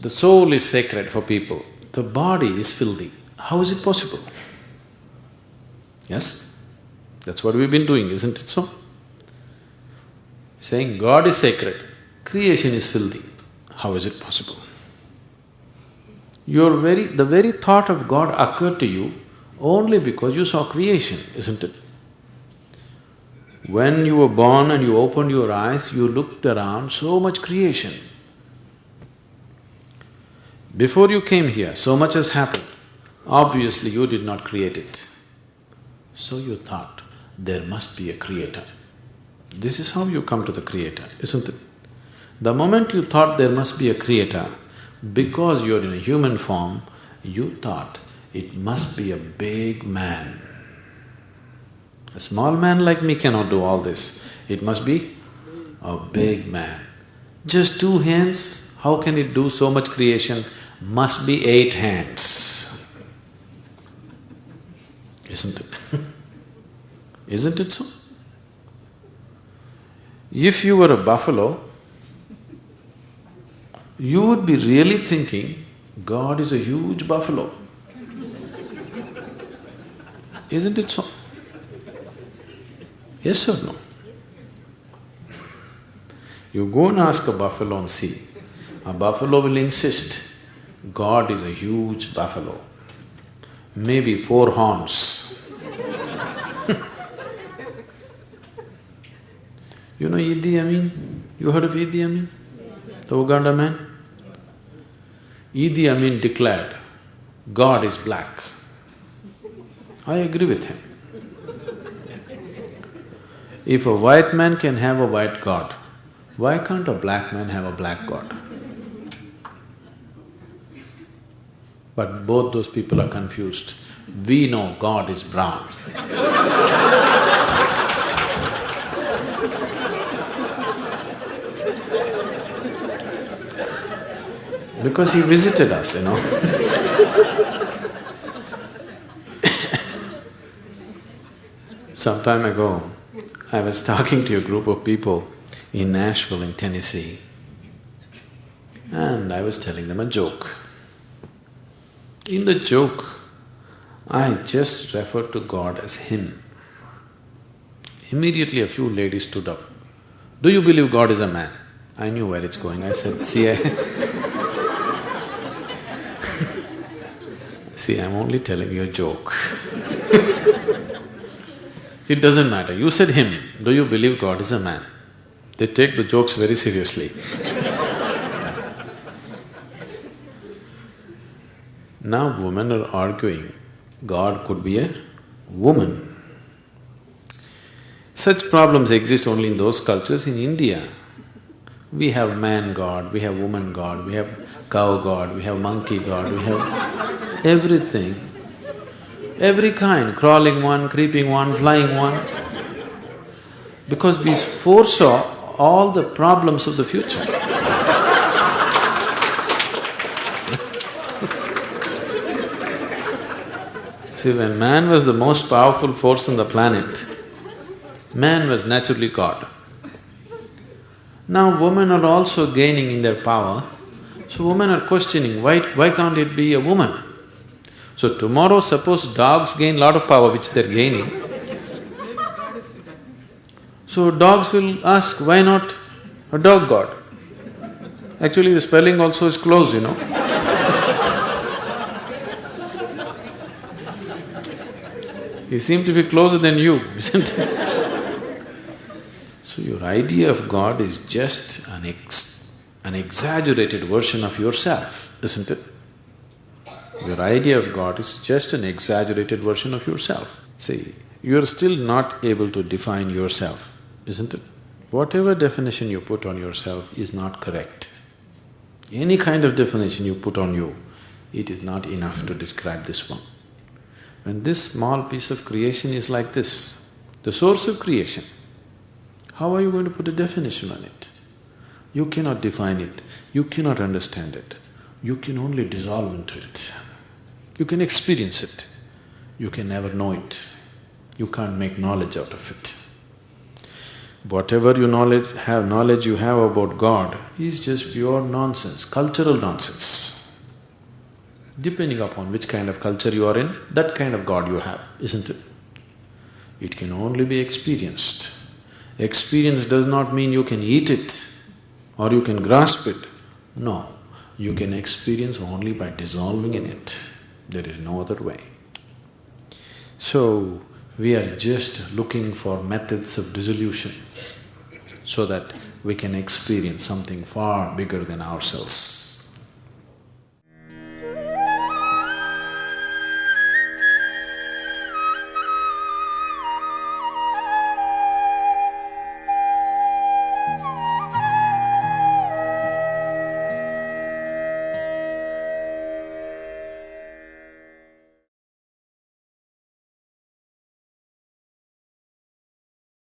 The soul is sacred for people, the body is filthy. How is it possible? Yes? That's what we've been doing, isn't it so? Saying God is sacred, creation is filthy. How is it possible? The very thought of God occurred to you only because you saw creation, isn't it? When you were born and you opened your eyes, you looked around, so much creation. Before you came here, so much has happened. Obviously, you did not create it. So you thought, there must be a creator. This is how you come to the creator, isn't it? The moment you thought there must be a creator, because you're in a human form, you thought it must be a big man. A small man like me cannot do all this. It must be a big man. Just 2 hands, how can it do so much creation? Must be 8 hands. Isn't it? Isn't it so? If you were a buffalo, you would be really thinking, God is a huge buffalo. Isn't it so? Yes or no? You go and ask a buffalo and see. A buffalo will insist, God is a huge buffalo, maybe 4 horns. You know Idi Amin? You heard of Idi Amin? The Uganda man? Idi Amin declared, God is black. I agree with him. If a white man can have a white God, why can't a black man have a black God? But both those people are confused. We know God is brown. Because he visited us, you know. Some time ago, I was talking to a group of people in Nashville in Tennessee, and I was telling them a joke. In the joke, I just referred to God as Him. Immediately a few ladies stood up. Do you believe God is a man? I knew where it's going. I said, see, I'm only telling you a joke. It doesn't matter. You said Him. Do you believe God is a man? They take the jokes very seriously. Now women are arguing, God could be a woman. Such problems exist only in those cultures. In India, we have man God, we have woman God, we have cow God, we have monkey God, we have everything. Every kind, crawling one, creeping one, flying one. Because we foresaw all the problems of the future. See, when man was the most powerful force on the planet, man was naturally God. Now women are also gaining in their power, so women are questioning, why can't it be a woman? So tomorrow suppose dogs gain lot of power which they're gaining, so dogs will ask, why not a dog god? Actually the spelling also is close, you know. He seemed to be closer than you, isn't it? So your idea of God is just an exaggerated version of yourself, isn't it? Your idea of God is just an exaggerated version of yourself. See, you're still not able to define yourself, isn't it? Whatever definition you put on yourself is not correct. Any kind of definition you put on you, it is not enough to describe this one. When this small piece of creation is like this, the source of creation, how are you going to put a definition on it? You cannot define it, you cannot understand it, you can only dissolve into it. You can experience it, you can never know it, you can't make knowledge out of it. Whatever knowledge you have about God is just pure nonsense, cultural nonsense. Depending upon which kind of culture you are in, that kind of God you have, isn't it? It can only be experienced. Experience does not mean you can eat it or you can grasp it. No, you can experience only by dissolving in it. There is no other way. So, we are just looking for methods of dissolution so that we can experience something far bigger than ourselves.